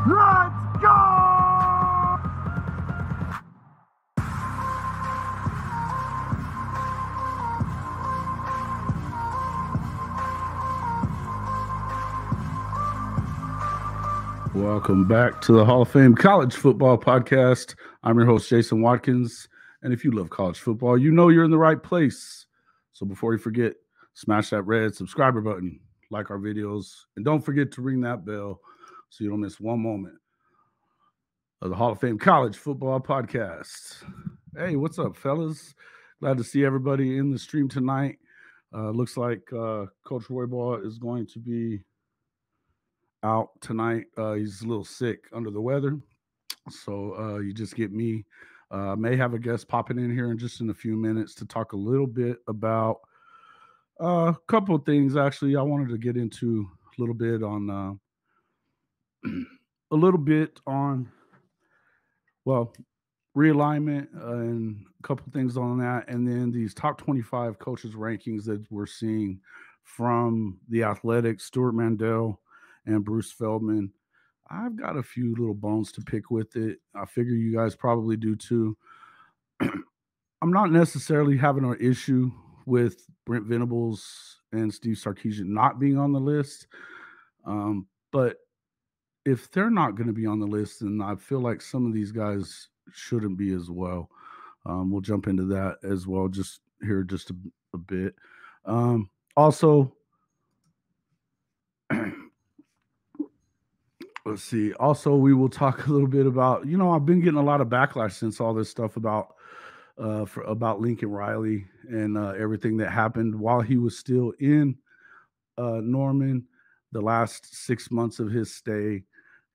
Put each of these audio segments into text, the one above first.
Let's go! Welcome back to the Hall of Fame College Football Podcast. I'm your host, Jason Watkins. And if you love college football, you know you're in the right place. So before you forget, smash that red subscriber button, like our videos, and don't forget to ring that bell so you don't miss one moment of the Hall of Fame College Football Podcast. Hey, what's up, fellas? Glad to see everybody in the stream tonight. Looks like Coach Roybal is going to be out tonight. He's a little sick, under the weather. So you just get me. May have a guest popping in here in just in a few minutes to talk a little bit about a couple of things. Actually, I wanted to get into a little bit on realignment and a couple of things on that, and then these top 25 coaches rankings that we're seeing from the Athletics, Stewart, Mandel, and Bruce Feldman. I've got a few little bones to pick with it. I figure you guys probably do too. I'm not necessarily having an issue with Brent Venables and Steve Sarkisian not being on the list. But if they're not going to be on the list, then I feel like some of these guys shouldn't be as well. We'll jump into that as well just here just a bit. Also, let's see. Also, we will talk a little bit about, I've been getting a lot of backlash since all this stuff about Lincoln Riley and everything that happened while he was still in Norman, the last 6 months of his stay.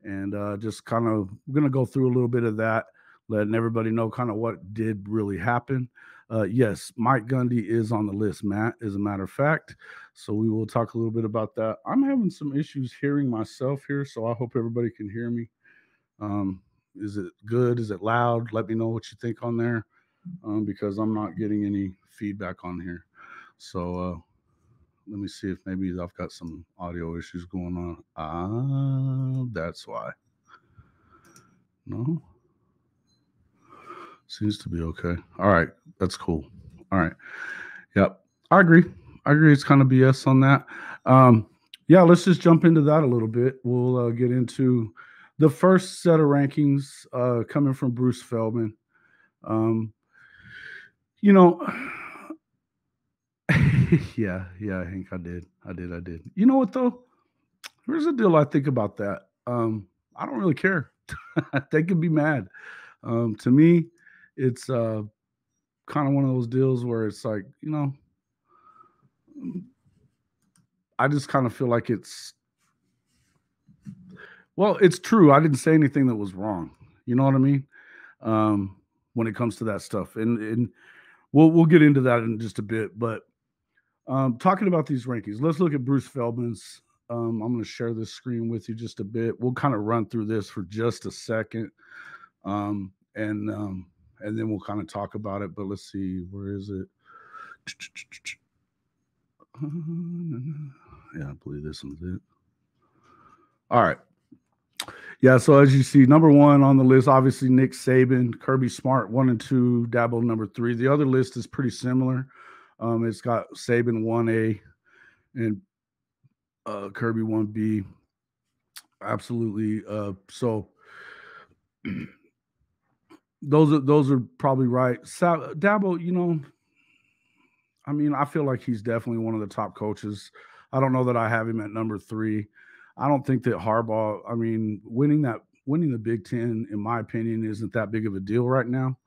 And just kind of going to go through a little bit of that, letting everybody know kind of what did really happen. Yes, Mike Gundy is on the list, Matt, as a matter of fact. So we will talk a little bit about that. I'm having some issues hearing myself here, so I hope everybody can hear me. Is it good? Is it loud? Let me know what you think on there, because I'm not getting any feedback on here. So let me see if maybe I've got some audio issues going on. That's why. No? Seems to be okay. All right. That's cool. All right. Yep. I agree. It's kind of BS on that. Yeah, let's just jump into that a little bit. We'll get into the first set of rankings coming from Bruce Feldman. Yeah, Hank, I did. You know what, though? Here's the deal I think about that. I don't really care. They can be mad. To me, it's kind of one of those deals where it's like, I just kind of feel like it's true. I didn't say anything that was wrong. You know what I mean? When it comes to that stuff. And we'll get into that in just a bit. But talking about these rankings, let's look at Bruce Feldman's. I'm going to share this screen with you just a bit. We'll kind of run through this for just a second. And then we'll kind of talk about it. But let's see, where is it? Yeah, I believe this one's it. All right. Yeah, so as you see, number one on the list, obviously Nick Saban, Kirby Smart 1 and 2, Dabo number 3. The other list is pretty similar. It's got Saban 1A and Kirby 1B. Absolutely. So those are probably right. Dabo, I mean, I feel like he's definitely one of the top coaches. I don't know that I have him at number 3. I don't think that Harbaugh, I mean, winning the Big Ten, in my opinion, isn't that big of a deal right now.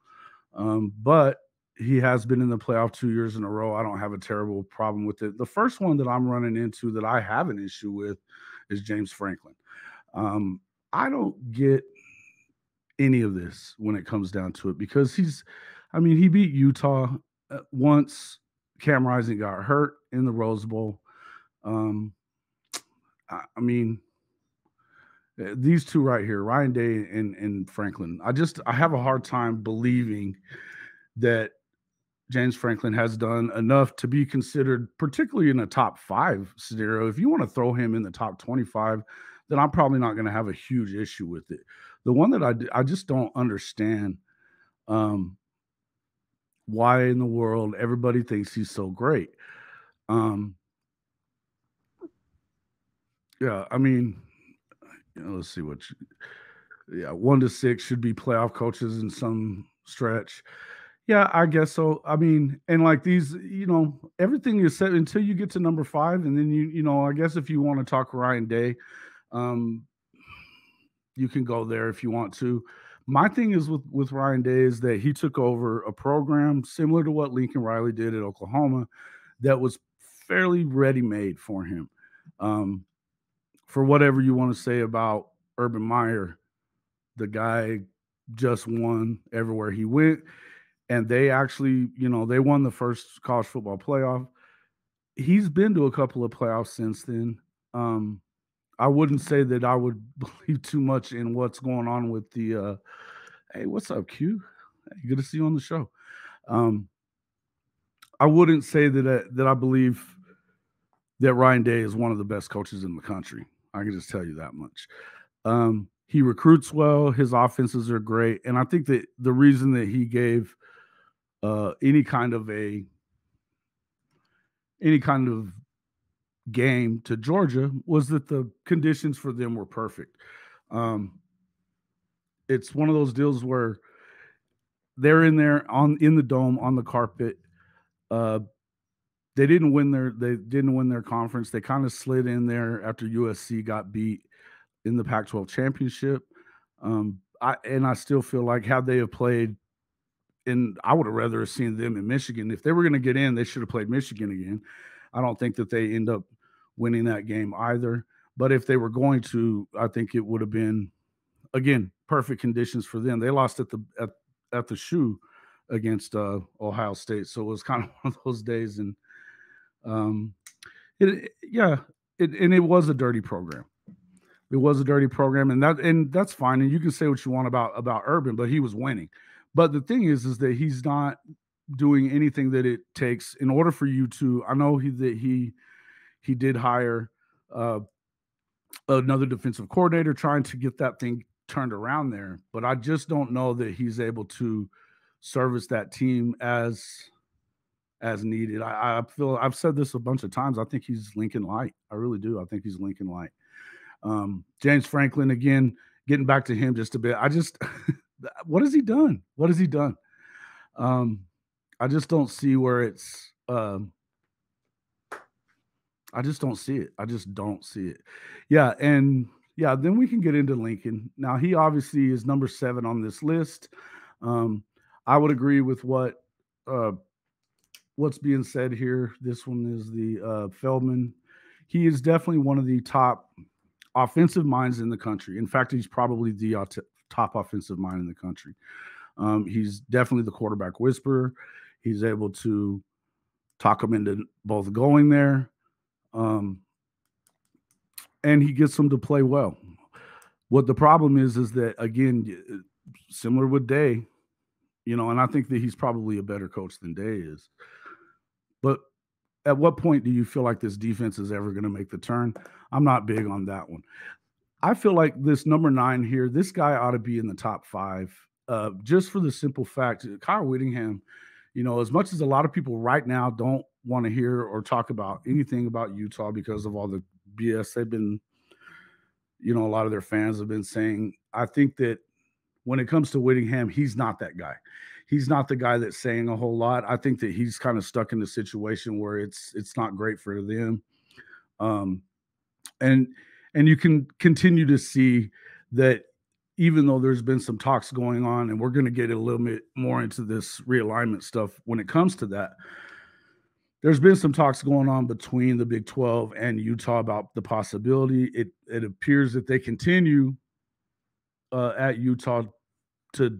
But he has been in the playoff 2 years in a row. I don't have a terrible problem with it. The first one that I'm running into that I have an issue with is James Franklin. Um, I don't get any of this when it comes down to it because he beat Utah once. Cam Rising got hurt in the Rose Bowl. Um, I mean, these two right here, Ryan Day and Franklin. I have a hard time believing that James Franklin has done enough to be considered, particularly in a top 5 scenario. If you want to throw him in the top 25, then I'm probably not going to have a huge issue with it. The one that I just don't understand, um, why in the world everybody thinks he's so great. Um, yeah, I mean, let's see what. Yeah, 1 to 6 should be playoff coaches in some stretch. Yeah, I guess so. I mean, and like these, everything is set until you get to number 5, and then I guess if you want to talk Ryan Day, um, you can go there if you want to. My thing is with Ryan Day is that he took over a program similar to what Lincoln Riley did at Oklahoma that was fairly ready made for him. Um, for whatever you want to say about Urban Meyer, the guy just won everywhere he went, and they actually, they won the first college football playoff. He's been to a couple of playoffs since then. Um, I wouldn't say that I would believe too much in what's going on with the. Hey, what's up, Q? Hey, good to see you on the show. Um, I wouldn't say that I believe that Ryan Day is one of the best coaches in the country. I can just tell you that much. He recruits well. His offenses are great, and I think that the reason that he gave any kind of game to Georgia was that the conditions for them were perfect. Um, it's one of those deals where they're in the dome on the carpet. Uh, they didn't win their conference. They kind of slid in there after USC got beat in the Pac-12 championship. I still feel like had they have played, and I would have rather have seen them in Michigan. If they were going to get in, they should have played Michigan again. I don't think that they end up winning that game either. But if they were going to, I think it would have been, again, perfect conditions for them. They lost at the shoe against Ohio State, so it was kind of one of those days. And it was a dirty program. It was a dirty program, and that's fine. And you can say what you want about Urban, but he was winning. But the thing is that he's not doing anything that it takes in order for you to. I know he did hire another defensive coordinator trying to get that thing turned around there, but I just don't know that he's able to service that team as needed. I feel I've said this a bunch of times. I think he's Lincoln Light. I really do. I think he's Lincoln Light. James Franklin, again, getting back to him just a bit. What has he done? What has he done? I just don't see where it's. I just don't see it. I just don't see it. Yeah, and yeah, then we can get into Lincoln. Now he obviously is number 7 on this list. I would agree with what's being said here. This one is the Feldman. He is definitely one of the top offensive minds in the country. In fact, he's probably the top offensive mind in the country. He's definitely the quarterback whisperer. He's able to talk them into both going there. And he gets them to play well. What the problem is that, again, similar with Day, and I think that he's probably a better coach than Day is. But at what point do you feel like this defense is ever going to make the turn? I'm not big on that one. I feel like this number 9 here, this guy ought to be in the top 5, just for the simple fact that Kyle Whittingham, as much as a lot of people right now don't want to hear or talk about anything about Utah because of all the BS they've been, a lot of their fans have been saying, I think that when it comes to Whittingham, he's not that guy. He's not the guy that's saying a whole lot. I think that he's kind of stuck in a situation where it's not great for them. And you can continue to see that even though there's been some talks going on, and we're going to get a little bit more into this realignment stuff when it comes to that. There's been some talks going on between the Big 12 and Utah about the possibility. It appears that they continue at Utah to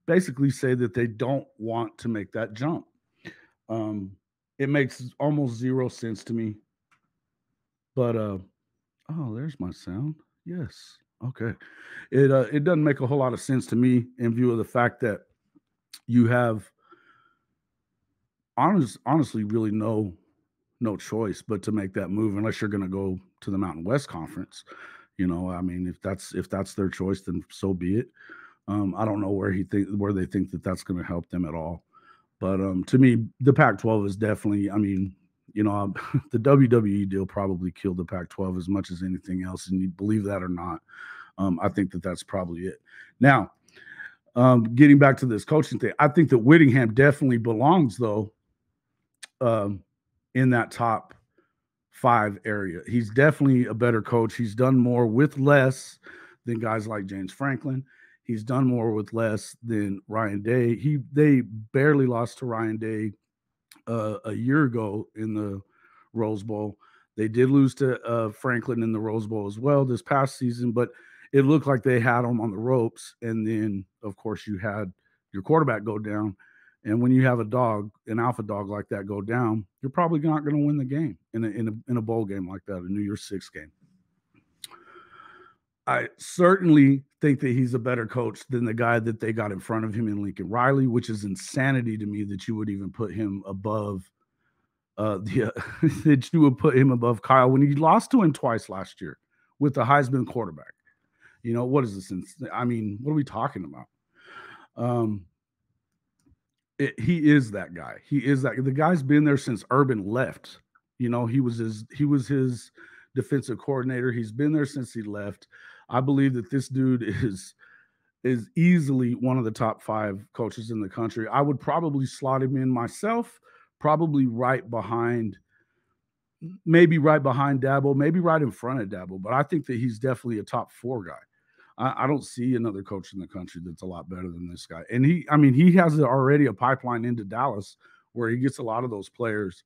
basically say that they don't want to make that jump. Um, it makes almost zero sense to me. But oh, there's my sound. Yes. Okay. It doesn't make a whole lot of sense to me in view of the fact that you have honestly really no choice but to make that move unless you're going to go to the Mountain West Conference. I mean, if that's their choice, then so be it. I don't know where they think that that's going to help them at all. But to me, the Pac-12 is definitely. I mean, the WWE deal probably killed the Pac-12 as much as anything else, and you believe that or not. I think that that's probably it. Now, getting back to this coaching thing, I think that Whittingham definitely belongs though in that top 5 area. He's definitely a better coach. He's done more with less than guys like James Franklin. He's done more with less than Ryan Day. They barely lost to Ryan Day a year ago in the Rose Bowl. They did lose to Franklin in the Rose Bowl as well this past season, but it looked like they had him on the ropes. And then, of course, you had your quarterback go down. And when you have an alpha dog like that go down, you're probably not going to win the game in a bowl game like that, a New Year's Six game. I certainly think that he's a better coach than the guy that they got in front of him in Lincoln Riley, which is insanity to me that you would even put him above that you would put him above Kyle when he lost to him twice last year with the Heisman quarterback. What is this? I mean, what are we talking about? He is that guy. He is that. The guy's been there since Urban left. He was his defensive coordinator. He's been there since he left. I believe that this dude is easily one of the top 5 coaches in the country. I would probably slot him in myself, probably maybe right behind Dabo, maybe right in front of Dabo. But I think that he's definitely a top 4 guy. I don't see another coach in the country that's a lot better than this guy. And he has already a pipeline into Dallas where he gets a lot of those players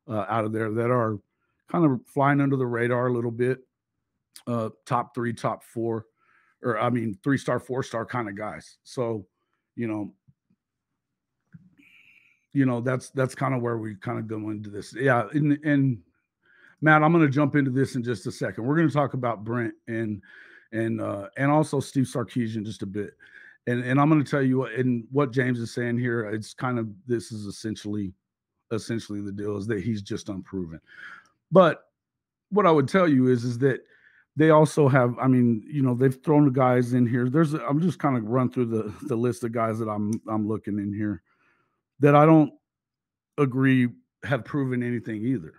out of there that are kind of flying under the radar a little bit. Top 3, top 4, or 3-star, 4-star kind of guys. So, that's kind of where we kind of go into this. Yeah. And Matt, I'm going to jump into this in just a second. We're going to talk about Brent and also Steve Sarkisian just a bit. And I'm going to tell you what James is saying here. It's kind of, this is essentially the deal is that he's just unproven. But what I would tell you is that they also have, they've thrown the guys in here. I'm just kind of run through the list of guys that I'm looking in here that I don't agree have proven anything either.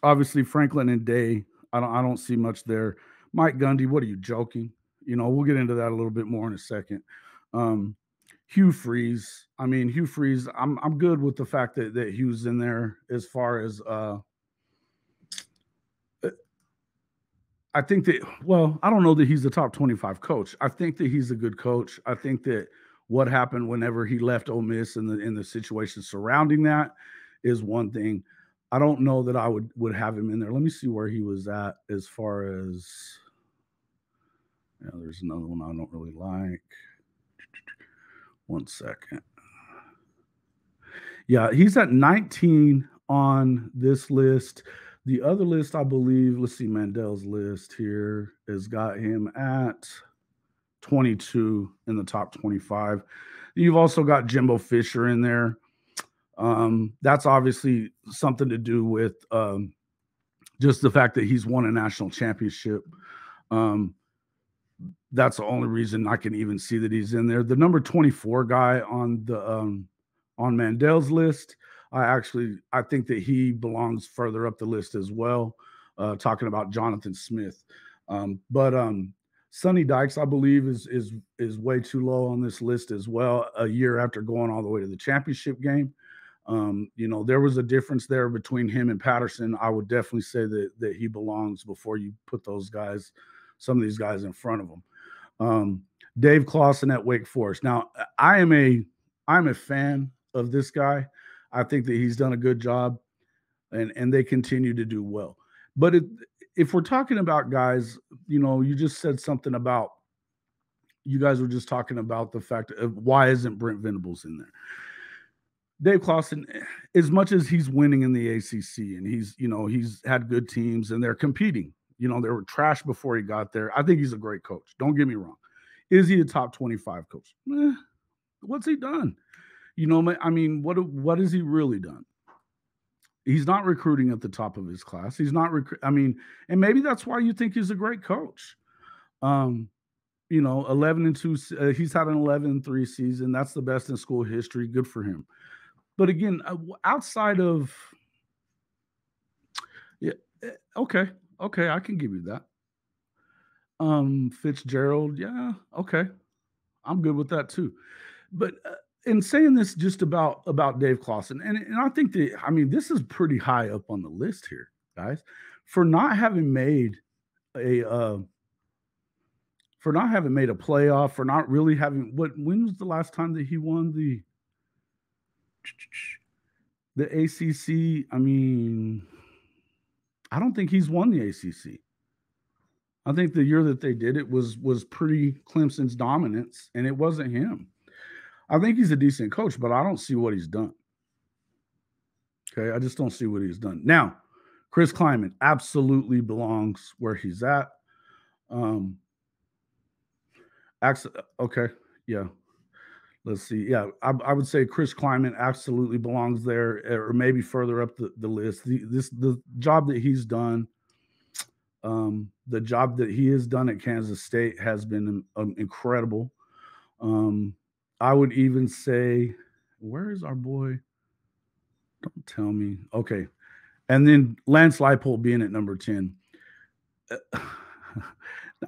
Obviously Franklin and Day, I don't see much there. Mike Gundy, what are you joking? We'll get into that a little bit more in a second. Hugh Freeze. Hugh Freeze, I'm good with the fact that Hugh's in there as far as I think that, I don't know that he's the top 25 coach. I think that he's a good coach. I think that what happened whenever he left Ole Miss and the situation surrounding that is one thing. I don't know that I would have him in there. Let me see where he was at as far as, there's another one I don't really like. One second. Yeah, he's at 19 on this list. The other list, I believe, let's see, Mandel's list here has got him at 22 in the top 25. You've also got Jimbo Fisher in there. That's obviously something to do with just the fact that he's won a national championship. That's the only reason I can even see that he's in there. The number 24 guy on the on Mandel's list, I think that he belongs further up the list as well. Talking about Jonathan Smith, but Sonny Dykes, I believe, is way too low on this list as well. A year after going all the way to the championship game, there was a difference there between him and Patterson. I would definitely say that he belongs before you put those guys some of these guys in front of him. Dave Clawson at Wake Forest. Now, I'm a fan of this guy. I think that he's done a good job, and they continue to do well. But if we're talking about guys, you just said something about, you guys were just talking about the fact of why isn't Brent Venables in there? Dave Clawson, as much as he's winning in the ACC and he's had good teams and they're competing, they were trash before he got there. I think he's a great coach. Don't get me wrong. Is he a top 25 coach? What's he done? What has he really done? He's not recruiting at the top of his class. He's not and maybe that's why you think he's a great coach. 11-2. He's had an 11-3 season. That's the best in school history. Good for him. But again, outside of, okay, I can give you that. Fitzgerald, yeah, okay, I'm good with that too. But in saying this just about Dave Clawson, and I think that, this is pretty high up on the list here, guys, for not having made a playoff, for not really having when was the last time that he won the ACC? I don't think he's won the ACC. I think the year that they did it was pretty Clemson's dominance, and it wasn't him. I think he's a decent coach, but I don't see what he's done. Okay, I just don't see what he's done. Now, Chris Klieman absolutely belongs where he's at. Okay, yeah. Let's see. Yeah, I would say Chris Klieman absolutely belongs there, or maybe further up the list. The job that he's done, the job that he has done at Kansas State has been incredible. I would even say, where is our boy? Don't tell me. Okay. And then Lance Leipold being at number 10.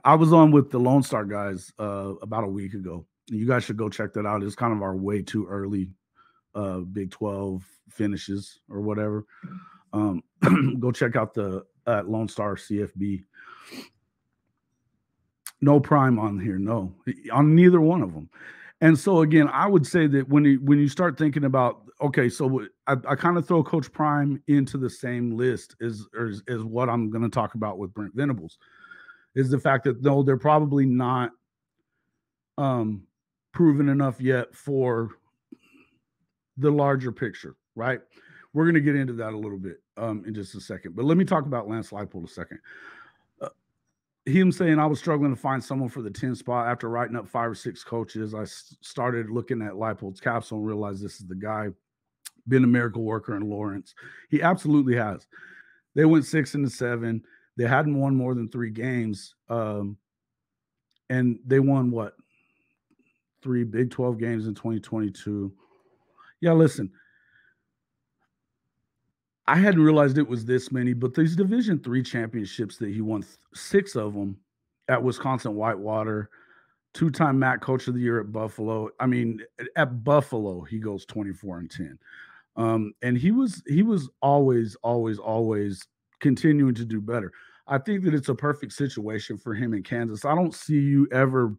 I was on with the Lone Star guys about a week ago. You guys should go check that out. It's kind of our way too early Big 12 finishes or whatever. Go check out the Lone Star CFB. No prime on here, no, on neither one of them. And so again, I would say that when you start thinking about, okay, so I kind of throw Coach Prime into the same list as what I'm going to talk about with Brent Venables, is the fact that no, they're probably not proven enough yet for the larger picture, right? We're going to get into that a little bit in just a second, but let me talk about Lance Leipold a second. Him saying I was struggling to find someone for the 10 spot after writing up 5 or 6 coaches. I started looking at Leipold's capsule and realized this is the guy. Been a miracle worker in Lawrence. He absolutely has. They went 6-7. They hadn't won more than 3 games. And they won what? 3 Big 12 games in 2022. Yeah, listen. I hadn't realized it was this many, but these Division III championships that he won, 6 of them at Wisconsin Whitewater, 2-time MAC Coach of the Year at Buffalo. At Buffalo, he goes 24-10. And he was always continuing to do better. I think that it's a perfect situation for him in Kansas. I don't see you ever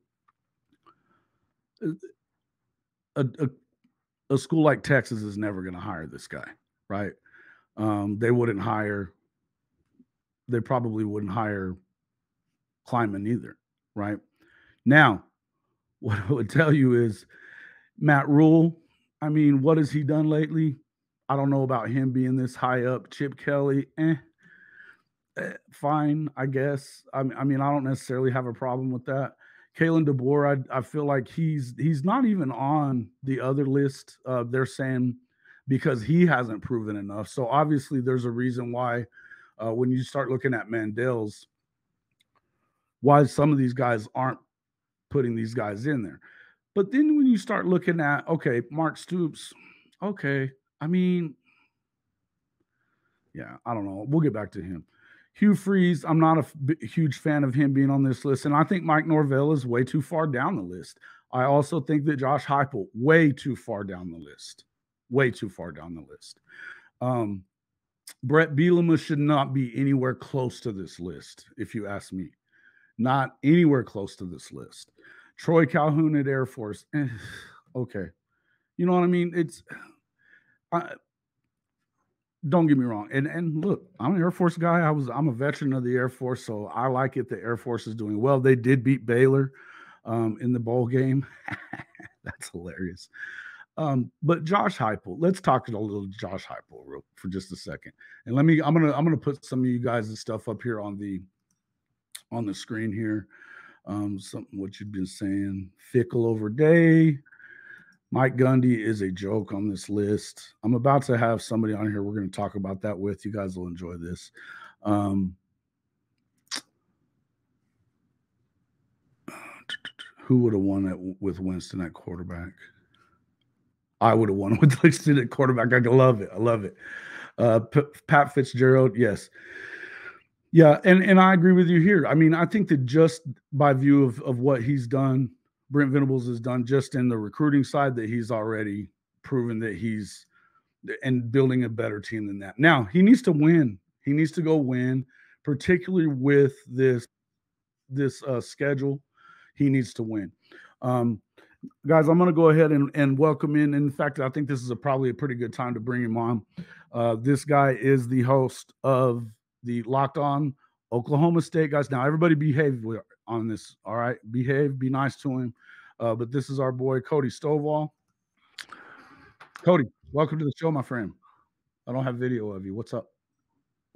a school like Texas is never going to hire this guy, right? They probably wouldn't hire Klieman either, right? Now, what I would tell you is Matt Rule, what has he done lately? I don't know about him being this high up. Chip Kelly, fine, I guess. I don't necessarily have a problem with that. Kalen DeBoer, I feel like he's not even on the other list. They're saying because he hasn't proven enough. So obviously there's a reason why when you start looking at Mandel's, why some of these guys aren't putting these guys in there. But then when you start looking at, okay, Mark Stoops, okay, yeah, I don't know. We'll get back to him. Hugh Freeze, I'm not a huge fan of him being on this list. And I think Mike Norvell is way too far down the list. I also think that Josh Heupel, way too far down the list. Way too far down the list. Brett Bielema should not be anywhere close to this list, if you ask me. Not anywhere close to this list. Troy Calhoun at Air Force. Okay. You know what I mean? Don't get me wrong. And look, I'm an Air Force guy. I'm a veteran of the Air Force, so I like it. The Air Force is doing well. They did beat Baylor in the bowl game. That's hilarious. But Josh Heupel, let's talk a little Josh Heupel for just a second. And I'm gonna put some of you guys' stuff up here on the screen here. Something what you've been saying. Fickle over Day. Mike Gundy is a joke on this list. I'm about to have somebody on here. We're going to talk about that with you guys. Will enjoy this. Who would have won with Winston at quarterback? I would have won with Winston at quarterback. I love it. I love it. Pat Fitzgerald, yes. Yeah, and I agree with you here. I mean, I think that just by view of what he's done, Brent Venables has done just in the recruiting side, that he's already proven that he's and building a better team than that. Now, he needs to win. He needs to go win, particularly with this schedule. He needs to win. Guys, I'm going to go ahead and welcome in fact, I think this is probably a pretty good time to bring him on. This guy is the host of the Locked On Oklahoma State guys. Now, everybody behave on this, all right? Behave, be nice to him. But this is our boy, Cody Stovall. Cody, welcome to the show, my friend. I don't have video of you. What's up?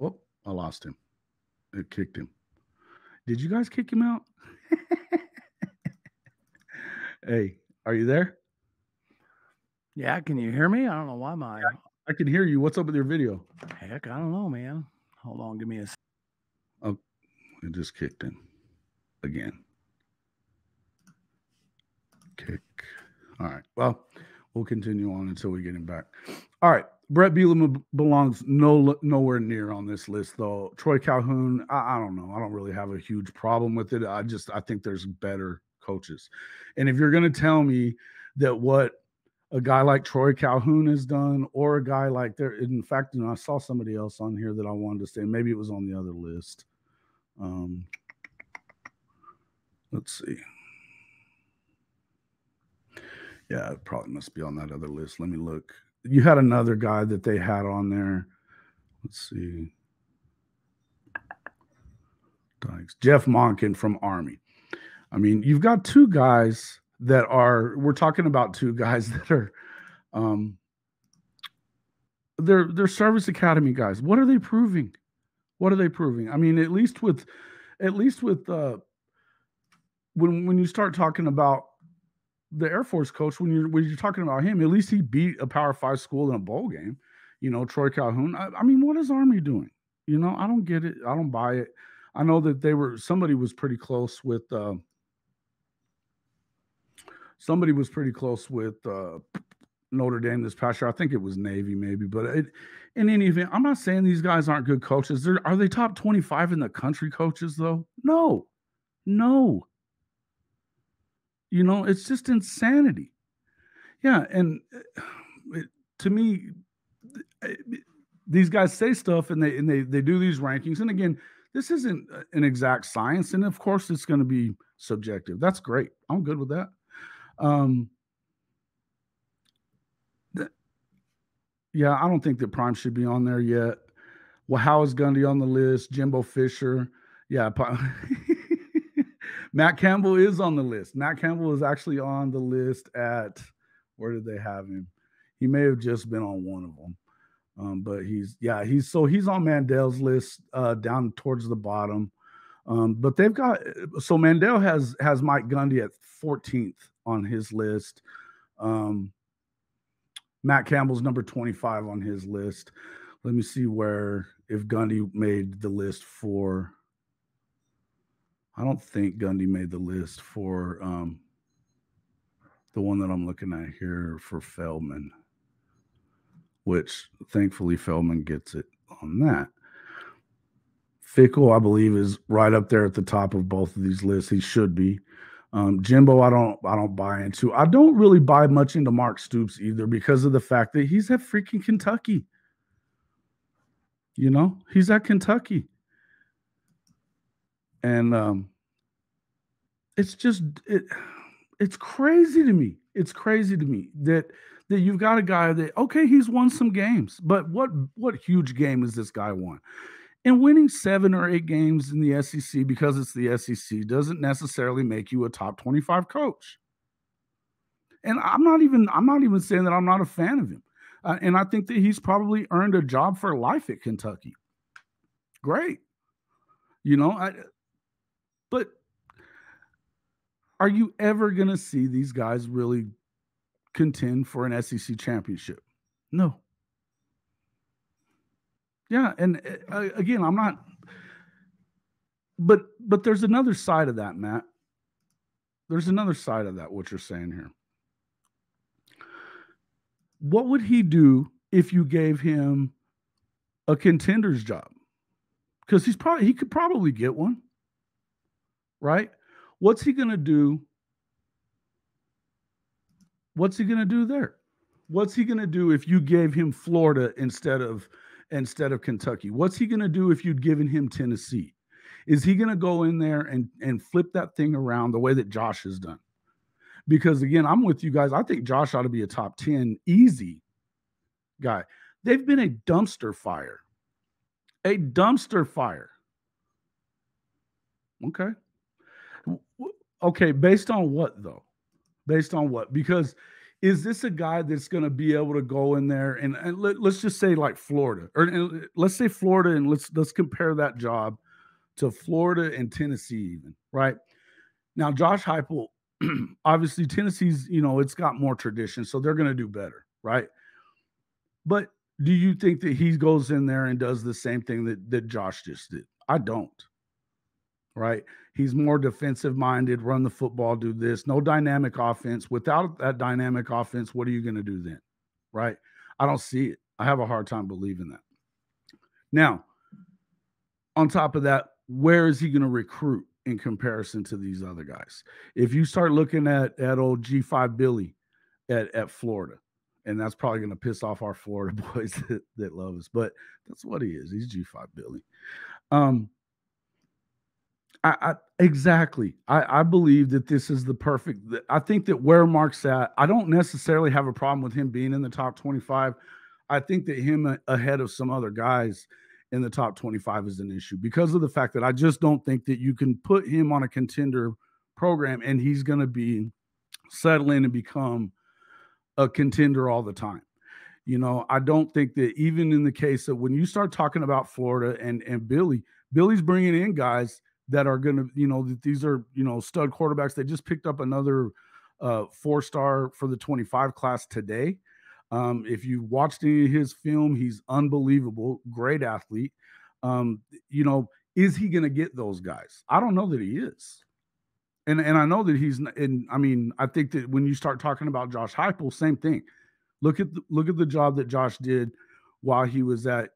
Oh, I lost him. It kicked him. Did you guys kick him out? Hey, are you there? Yeah, can you hear me? I don't know why I can hear you. What's up with your video? Heck, I don't know, man. Hold on, give me a Oh, it just kicked him again. Kick. All right. Well, we'll continue on until we get him back. All right. Brett Bielema belongs nowhere near on this list, though. Troy Calhoun, I don't know. I don't really have a huge problem with it. I think there's better coaches. And if you're going to tell me that what a guy like Troy Calhoun has done, or a guy like in fact, I saw somebody else on here that I wanted to say, maybe it was on the other list. Let's see. Yeah, it probably must be on that other list. Let me look. You had another guy that they had on there. Let's see. Jeff Monken from Army. I mean, you've got two guys that we're talking about two guys that are, they're service academy guys. What are they proving? What are they proving? I mean, at least with when you start talking about the Air Force coach, when you're talking about him, at least he beat a Power 5 school in a bowl game. You know, Troy Calhoun. I mean, what is Army doing? You know, I don't get it. I don't buy it. I know that somebody was pretty close with Notre Dame this past year. I think it was Navy maybe, but in any event, I'm not saying these guys aren't good coaches. Are they top 25 in the country coaches though? No. You know, it's just insanity. Yeah, and to me, these guys say stuff and they do these rankings. And again, this isn't an exact science, and of course, it's going to be subjective. That's great. I'm good with that. Yeah, I don't think that Prime should be on there yet. Well, how is Gundy on the list? Jimbo Fisher. Yeah. Matt Campbell is on the list. Matt Campbell is actually on the list at, where did they have him? He may have just been on one of them. But he's on Mandel's list down towards the bottom. But they've got, so Mandel has Mike Gundy at 14th on his list. Matt Campbell's number 25 on his list. Let me see if Gundy made the list for, I don't think Gundy made the list for the one that I'm looking at here for Feldman, which thankfully Feldman gets it on that. Fickle, I believe, is right up there at the top of both of these lists. He should be. Jimbo, I don't buy into. I don't really buy much into Mark Stoops either, because of the fact that he's at freaking Kentucky. You know, he's at Kentucky. And it's just it's crazy to me. It's crazy to me that you've got a guy that, okay, he's won some games, but what huge game has this guy won? And winning 7 or 8 games in the SEC because it's the SEC doesn't necessarily make you a top 25 coach. And I'm not even saying that I'm not a fan of him. And I think that he's probably earned a job for life at Kentucky. Great. You know, but are you ever going to see these guys really contend for an SEC championship? No. Yeah, and again, I'm not. But there's another side of that, Matt. There's another side of that. What you're saying here. What would he do if you gave him a contender's job? Because he could probably get one, right? What's he going to do? What's he going to do there? What's he going to do if you gave him Florida instead of Kentucky? What's he going to do if you'd given him Tennessee? Is he going to go in there and flip that thing around the way that Josh has done? Because again, I'm with you guys. I think Josh ought to be a top 10 easy guy. They've been a dumpster fire. A dumpster fire. Okay. Okay, based on what though? Based on what? Because is this a guy that's going to be able to go in there and let's just say like Florida, or let's say Florida, and let's compare that job to Florida and Tennessee even, right? Now, Josh Heupel, obviously Tennessee's, it's got more tradition, so they're going to do better, right? But do you think that he goes in there and does the same thing that Josh just did? I don't. Right? He's more defensive minded, run the football, do this, no dynamic offense. Without that dynamic offense, what are you going to do then? Right? I don't see it. I have a hard time believing that. Now, on top of that, where is he going to recruit in comparison to these other guys? If you start looking at old G5 Billy at Florida, and that's probably going to piss off our Florida boys that love us, but that's what he is. He's G5 Billy. Exactly. I believe that this is the perfect. I think that where Mark's at, I don't necessarily have a problem with him being in the top 25. I think that him ahead of some other guys in the top 25 is an issue because of the fact that I just don't think that you can put him on a contender program and he's going to be settle in and become a contender all the time. I don't think that even in the case of when you start talking about Florida and Billy's bringing in guys that are going to, these are, stud quarterbacks. They just picked up another 4-star for the 25 class today. If you watched any of his film, he's unbelievable, great athlete. Is he going to get those guys? I don't know that he is. And I know that he's, and I mean, I think that when you start talking about Josh Heupel, same thing. Look at the job that Josh did while he was at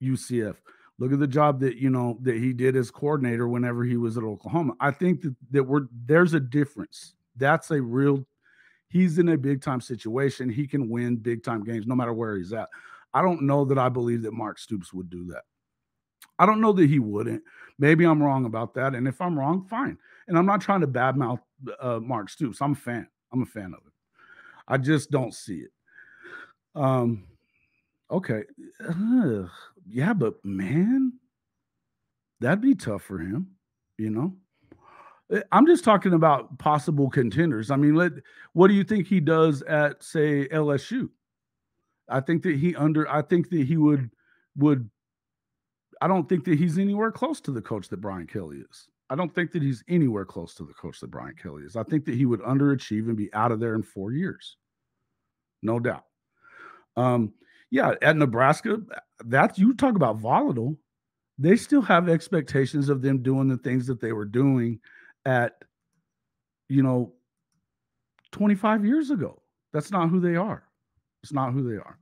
UCF. Look at the job that that he did as coordinator whenever he was at Oklahoma. I think that there's a difference. That's a real. He's in a big time situation. He can win big time games no matter where he's at. I don't know that I believe that Mark Stoops would do that. I don't know that he wouldn't. Maybe I'm wrong about that. And if I'm wrong, fine. And I'm not trying to badmouth Mark Stoops. I'm a fan. I'm a fan of it. I just don't see it. Okay. Yeah, but man, that'd be tough for him, I'm just talking about possible contenders. I mean, what do you think he does at, say, LSU? I think that he would I don't think that he's anywhere close to the coach that Brian Kelly is. I don't think that he's anywhere close to the coach that Brian Kelly is. I think that he would underachieve and be out of there in 4 years. No doubt. Yeah, at Nebraska, you talk about volatile. They still have expectations of them doing the things that they were doing at, 25 years ago. That's not who they are. It's not who they are.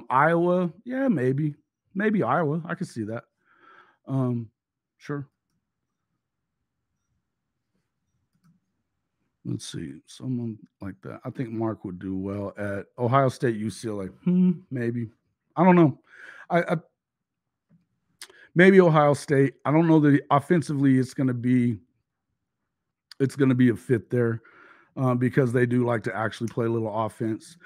Iowa, yeah, maybe Iowa. I could see that. Sure. Let's see, someone like that. I think Mark would do well at Ohio State, UCLA. Maybe. I don't know. I maybe Ohio State. I don't know that offensively it's going to be it's going to be a fit there because they do like to actually play a little offense.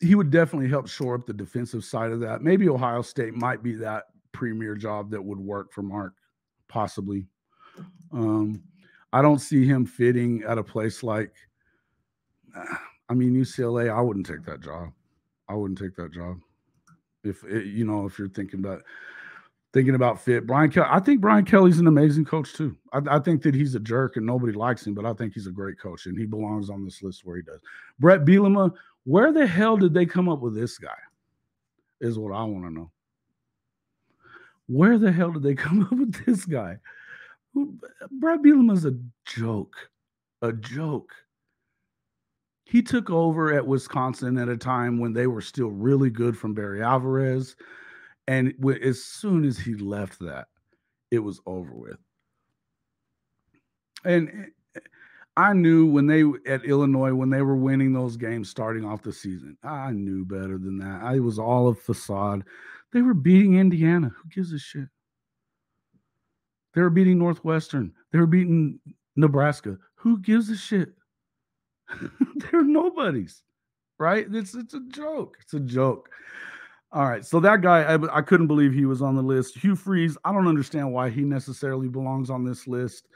He would definitely help shore up the defensive side of that. Maybe Ohio State might be that premier job that would work for Mark, possibly. Um, I don't see him fitting at a place like, I mean, UCLA. I wouldn't take that job. I wouldn't take that job if if you're thinking about fit. Brian Kelly. I think Brian Kelly's an amazing coach too. I think that he's a jerk and nobody likes him, but I think he's a great coach and he belongs on this list where he does. Brett Bielema. Where the hell did they come up with this guy? Is what I want to know. Where the hell did they come up with this guy? Brett Bielema's a joke. A joke. He took over at Wisconsin at a time when they were still really good from Barry Alvarez. And as soon as he left that, it was over with. And I knew when they at Illinois, when they were winning those games starting off the season, I knew better than that. It was all a facade. They were beating Indiana. Who gives a shit? They were beating Northwestern. They were beating Nebraska. Who gives a shit? They're nobodies, right? It's a joke. It's a joke. All right, so that guy, I couldn't believe he was on the list. Hugh Freeze, I don't understand why he necessarily belongs on this list.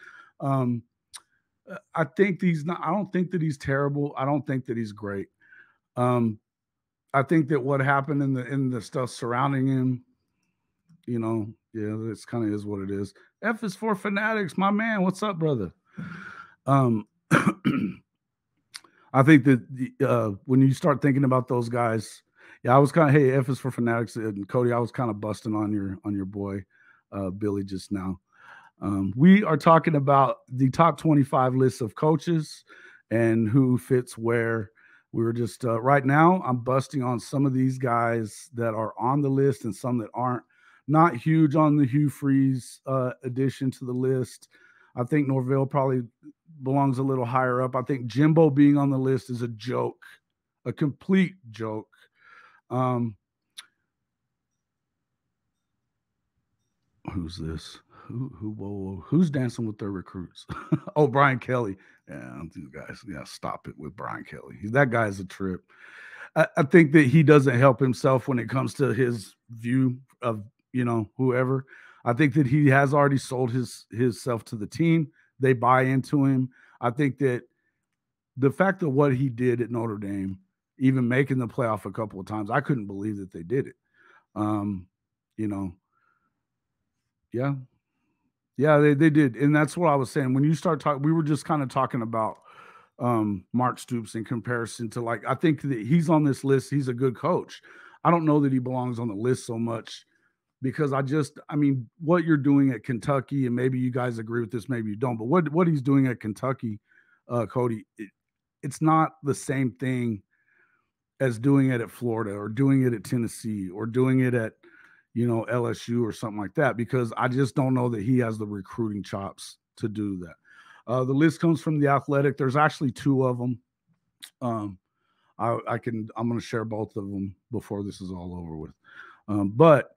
I think he's not. I don't think that he's terrible. I don't think that he's great. I think that what happened in the stuff surrounding him, it's kind of is what it is. F is for fanatics, my man. What's up, brother? I think that when you start thinking about those guys, I was kind of, hey, F is for fanatics, and Cody, I was kind of busting on your boy Billy just now. We are talking about the top 25 lists of coaches and who fits where. We were just right now, I'm busting on some of these guys that are on the list and some that aren't. Not huge on the Hugh Freeze addition to the list. I think Norvell probably belongs a little higher up. I think Jimbo being on the list is a joke, a complete joke. Who's this? Who's dancing with their recruits? Oh, Brian Kelly. Yeah, these guys. Yeah, stop it with Brian Kelly. That guy's a trip. I think that he doesn't help himself when it comes to his view of whoever. I think that he has already sold his self to the team. They buy into him. I think that the fact of what he did at Notre Dame, even making the playoff a couple of times, I couldn't believe that they did it. Yeah, they did. And that's what I was saying. When you start talking, we were just kind of talking about Mark Stoops in comparison to, like, I think that he's on this list. He's a good coach. I don't know that he belongs on the list so much because what you're doing at Kentucky, and maybe you guys agree with this, maybe you don't, but what he's doing at Kentucky, Cody, it's not the same thing as doing it at Florida or doing it at Tennessee or doing it at LSU or something like that, because I just don't know that he has the recruiting chops to do that. The list comes from The Athletic. There's actually two of them. I'm going to share both of them before this is all over with. But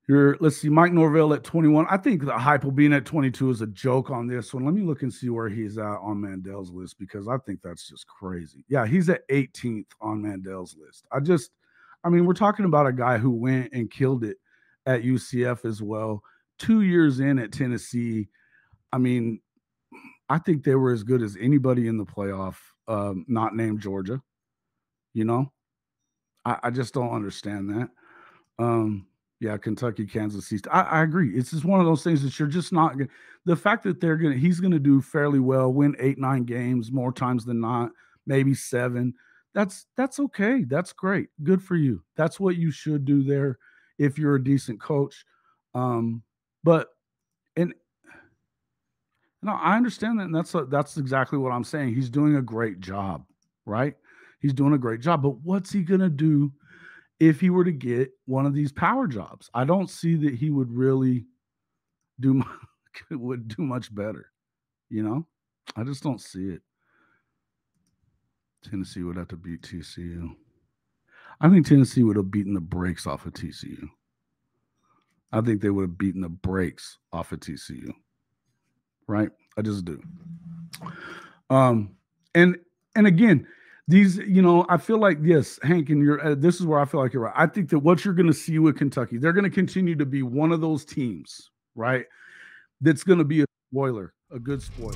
let's see, Mike Norvell at 21. I think the hype will being at 22 is a joke on this one. Let me look and see where he's at on Mandel's list, because I think that's just crazy. Yeah, he's at 18th on Mandel's list. We're talking about a guy who went and killed it at UCF as well. 2 years in at Tennessee. I think they were as good as anybody in the playoff, not named Georgia. I just don't understand that. Yeah, Kentucky, Kansas East. I agree. It's just one of those things that you're just not going to. The fact that he's going to do fairly well, win 8-9 games more times than not, maybe 7. That's okay. That's great. Good for you. That's what you should do there if you're a decent coach. I understand that, and that's exactly what I'm saying. He's doing a great job, right? He's doing a great job. But what's he going to do if he were to get one of these power jobs? I don't see that he would really do much better. I just don't see it. Tennessee would have to beat TCU. I think Tennessee would have beaten the brakes off of TCU. I think they would have beaten the brakes off of TCU. right? I just do. And again, these, I feel like, yes, Hank, and this is where I feel like you're right. I think that what you're going to see with Kentucky, they're going to continue to be one of those teams, right? That's going to be a spoiler, a good spoiler.